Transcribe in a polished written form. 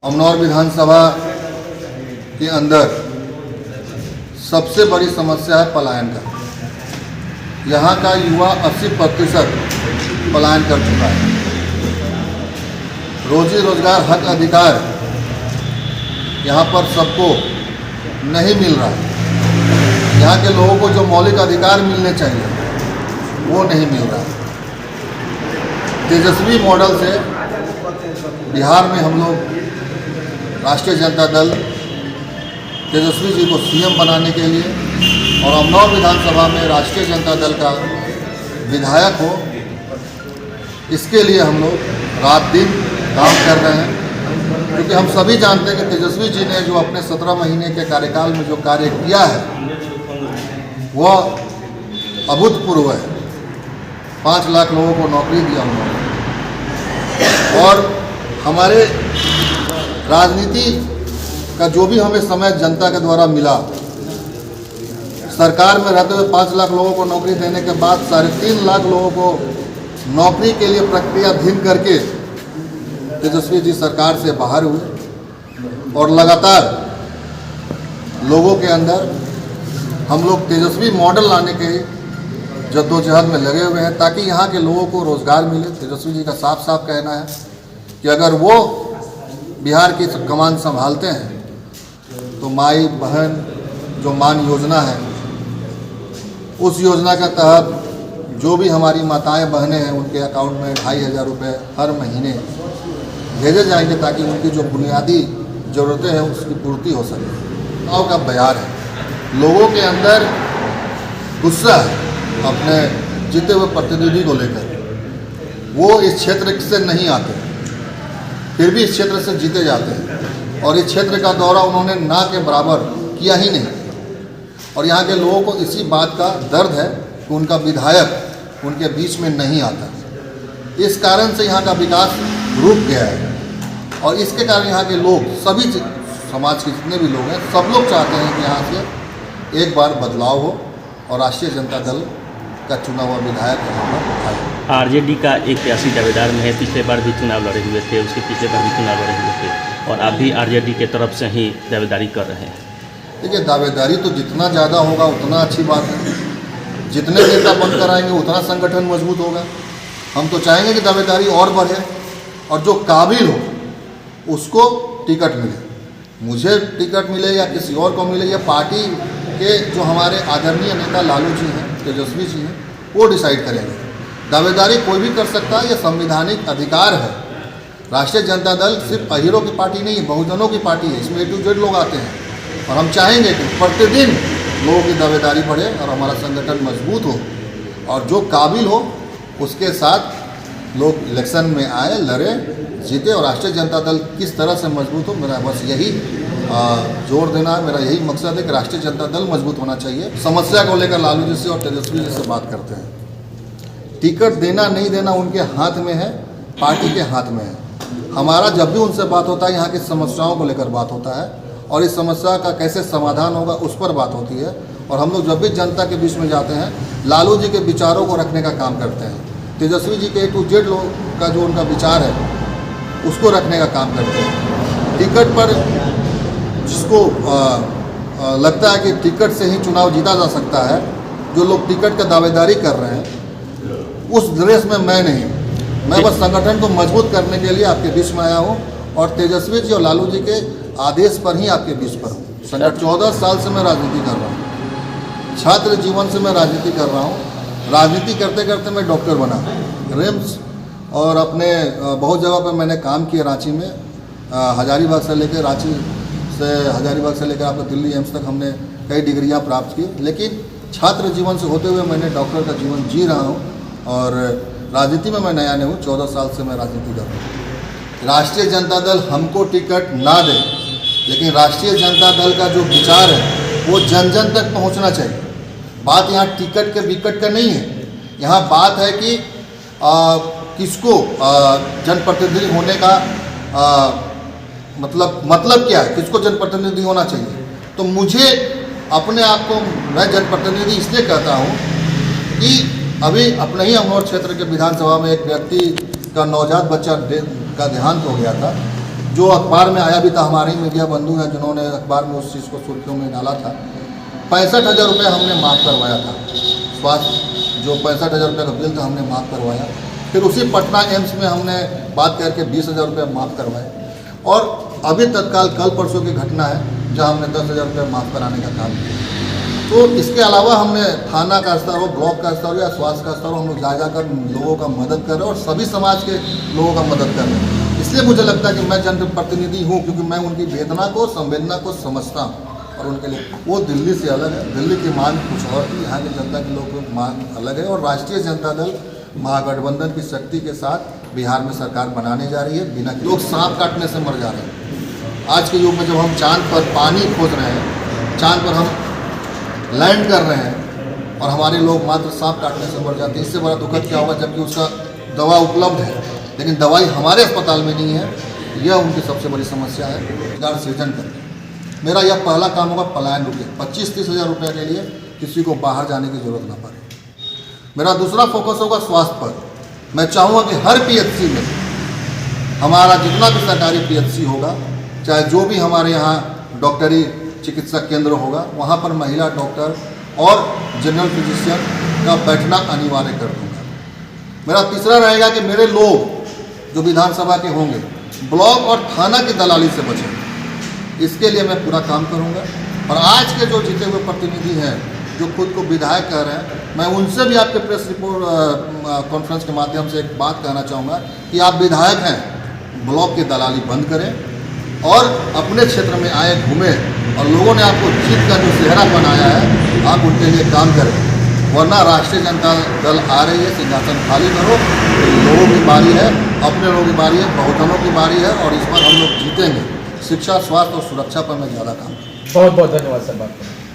अमनौर विधानसभा के अंदर सबसे बड़ी समस्या है पलायन का। यहाँ का युवा 80% पलायन कर चुका है। रोजी रोजगार हक अधिकार यहाँ पर सबको नहीं मिल रहा है। यहाँ के लोगों को जो मौलिक अधिकार मिलने चाहिए वो नहीं मिल रहा है। तेजस्वी मॉडल से बिहार में हम लोग राष्ट्रीय जनता दल तेजस्वी जी को सीएम बनाने के लिए और अमनौर विधानसभा में राष्ट्रीय जनता दल का विधायक हो, इसके लिए हम लोग रात दिन काम कर रहे हैं। क्योंकि हम सभी जानते हैं कि तेजस्वी जी ने जो अपने 17 महीने के कार्यकाल में जो कार्य किया है वह अभूतपूर्व है। 5 लाख लोगों को नौकरी दिया उन्होंने और हमारे राजनीति का जो भी हमें समय जनता के द्वारा मिला, सरकार में रहते हुए 5 लाख लोगों को नौकरी देने के बाद 3.5 लाख लोगों को नौकरी के लिए प्रक्रियाधीन करके तेजस्वी जी सरकार से बाहर हुए और लगातार लोगों के अंदर हम लोग तेजस्वी मॉडल लाने के जद्दोजहद में लगे हुए हैं ताकि यहाँ के लोगों को रोज़गार मिले। तेजस्वी जी का साफ साफ कहना है कि अगर वो बिहार की कमान संभालते हैं तो माई बहन जो मान योजना है उस योजना के तहत जो भी हमारी माताएं बहनें हैं उनके अकाउंट में 2,500 रुपये हर महीने भेजे जाएंगे ताकि उनकी जो बुनियादी ज़रूरतें हैं उसकी पूर्ति हो सके। चुनाव का बयार है, लोगों के अंदर गुस्सा है अपने जीते हुए प्रतिनिधि को लेकर। वो इस क्षेत्र से नहीं आते फिर भी इस क्षेत्र से जीते जाते हैं और इस क्षेत्र का दौरा उन्होंने ना के बराबर किया ही नहीं। और यहाँ के लोगों को इसी बात का दर्द है कि उनका विधायक उनके बीच में नहीं आता। इस कारण से यहाँ का विकास रुक गया है और इसके कारण यहाँ के लोग सभी समाज के जितने भी लोग हैं सब लोग चाहते हैं कि यहाँ से एक बार बदलाव हो और राष्ट्रीय जनता दल का चुना हुआ विधायक यहाँ पर आए। आरजेडी का एक 83 दावेदार में है, पिछले बार भी चुनाव लड़े हुए थे, उसके पिछले बार भी चुनाव लड़े हुए थे और आप भी आरजेडी के तरफ से ही दावेदारी कर रहे हैं। देखिए, दावेदारी तो जितना ज़्यादा होगा उतना अच्छी बात है। जितने नेता बंद कराएंगे उतना संगठन मजबूत होगा। हम तो चाहेंगे कि दावेदारी और बढ़े और जो काबिल हो उसको टिकट मिले। मुझे टिकट मिले या किसी और को मिले, या पार्टी के जो हमारे आदरणीय नेता लालू जी हैं, तेजस्वी जी हैं, वो डिसाइड करेंगे। दावेदारी कोई भी कर सकता है, यह संवैधानिक अधिकार है। राष्ट्रीय जनता दल सिर्फ अहीरों की पार्टी नहीं है, बहुजनों की पार्टी है। इसमें A to Z लोग आते हैं और हम चाहेंगे कि प्रतिदिन लोगों की दावेदारी बढ़े और हमारा संगठन मजबूत हो और जो काबिल हो उसके साथ लोग इलेक्शन में आए, लड़े, जीते और राष्ट्रीय जनता दल किस तरह से मजबूत हो, मेरा बस यही जोर देना है। मेरा यही मकसद है कि राष्ट्रीय जनता दल मजबूत होना चाहिए। समस्या को लेकर लालू जी से और तेजस्वी जी से बात करते हैं। टिकट देना नहीं देना उनके हाथ में है, पार्टी के हाथ में है। हमारा जब भी उनसे बात होता है यहाँ की समस्याओं को लेकर बात होता है और इस समस्या का कैसे समाधान होगा उस पर बात होती है। और हम लोग जब भी जनता के बीच में जाते हैं लालू जी के विचारों को रखने का काम करते हैं। तेजस्वी जी के A to Z लोग का जो उनका विचार है उसको रखने का काम करते हैं। टिकट पर जिसको लगता है कि टिकट से ही चुनाव जीता जा सकता है, जो लोग टिकट का दावेदारी कर रहे हैं, उस रेस में मैं नहीं। मैं बस संगठन को मजबूत करने के लिए आपके बीच में आया हूँ और तेजस्वी जी और लालू जी के आदेश पर ही आपके बीच पर हूँ। 14 साल से मैं राजनीति कर रहा हूँ, छात्र जीवन से मैं राजनीति कर रहा हूँ। राजनीति करते करते मैं डॉक्टर बना, रिम्स और अपने बहुत जगह पर मैंने काम किया। रांची में हजारीबाग से लेकर हजारीबाग से लेकर आपको दिल्ली एम्स तक हमने कई डिग्रियां प्राप्त की। लेकिन छात्र जीवन से होते हुए मैंने डॉक्टर का जीवन जी रहा हूं और राजनीति में मैं नया नहीं हूँ। 14 साल से मैं राजनीति कर रहा हूँ। राष्ट्रीय जनता दल हमको टिकट ना दे, लेकिन राष्ट्रीय जनता दल का जो विचार है वो जन जन तक पहुँचना चाहिए। बात यहाँ टिकट के विकट का नहीं है, यहाँ बात है कि किसको जनप्रतिनिधि होने का मतलब क्या है, किसको जनप्रतिनिधि होना चाहिए। तो मुझे अपने आप को मैं जनप्रतिनिधि इसलिए कहता हूँ कि अभी अपने ही अमनौर क्षेत्र के विधानसभा में एक व्यक्ति का नवजात बच्चा का देहांत हो गया था जो अखबार में आया भी था, हमारे ही मीडिया बंधु हैं जिन्होंने अखबार में उस चीज़ को सुर्खियों में डाला था। 65,000 रुपये हमने माफ़ करवाया था, स्वास्थ्य जो 65,000 रुपये का बिल था हमने माफ़ करवाया। फिर उसी पटना एम्स में हमने बात करके 20,000 रुपये माफ़ करवाए। और अभी तत्काल कल परसों की घटना है जहाँ हमने 10,000 रुपये माफ़ कराने का काम किया। तो इसके अलावा हमने थाना का स्तर हो, ब्लॉक का स्तर हो या स्वास्थ्य का स्तर हो, हम लोग जा जाकर लोगों का मदद कर रहे हैं और सभी समाज के लोगों का मदद कर रहे हैं। इसलिए मुझे लगता है कि मैं जनप्रतिनिधि हूँ, क्योंकि मैं उनकी वेदना को, संवेदना को समझता हूँ। और उनके लिए वो दिल्ली से अलग है, दिल्ली की मांग कुछ और थी, यहाँ की जनता के लोगों की मांग अलग है। और राष्ट्रीय जनता दल महागठबंधन की शक्ति के साथ बिहार में सरकार बनाने जा रही है। बिना लोग सांप काटने से मर जा रहे हैं। आज के युग में जब हम चांद पर पानी खोज रहे हैं, चांद पर हम लैंड कर रहे हैं और हमारे लोग मात्र सांप काटने से मर जाते हैं, इससे बड़ा दुखद क्या होगा जबकि उसका दवा उपलब्ध है, लेकिन दवाई हमारे अस्पताल में नहीं है। यह उनकी सबसे बड़ी समस्या है। रोजगार सृजन करके मेरा यह पहला काम होगा, पलायन रुके। 25-30 हज़ार रुपये के लिए किसी को बाहर जाने की ज़रूरत ना पड़े। मेरा दूसरा फोकस होगा स्वास्थ्य पर। मैं चाहूँगा कि हर PHC में हमारा जितना भी सरकारी PHC होगा, चाहे जो भी हमारे यहाँ डॉक्टरी चिकित्सा केंद्र होगा, वहाँ पर महिला डॉक्टर और जनरल फिजिशियन का बैठना अनिवार्य कर दूँगा। मेरा तीसरा रहेगा कि मेरे लोग जो विधानसभा के होंगे ब्लॉक और थाना की दलाली से बचें। इसके लिए मैं पूरा काम करूँगा। और आज के जो जीते हुए प्रतिनिधि हैं जो खुद को विधायक कह रहे हैं, मैं उनसे भी आपके प्रेस रिपोर्ट कॉन्फ्रेंस के माध्यम से एक बात कहना चाहूँगा कि आप विधायक हैं, ब्लॉक की दलाली बंद करें और अपने क्षेत्र में आए, घूमें और लोगों ने आपको जीत का जो सेहरा बनाया है आप उनके लिए काम करें। वरना राष्ट्रीय जनता दल आ रही है, सिंहासन खाली करो। लोगों की बारी है, अपने लोगों की बारी है, बहुजनों की बारी है और इस बार हम लोग जीतेंगे। शिक्षा, स्वास्थ्य और सुरक्षा पर मैं ज़्यादा काम करूँ। बहुत बहुत धन्यवाद सर बात करने।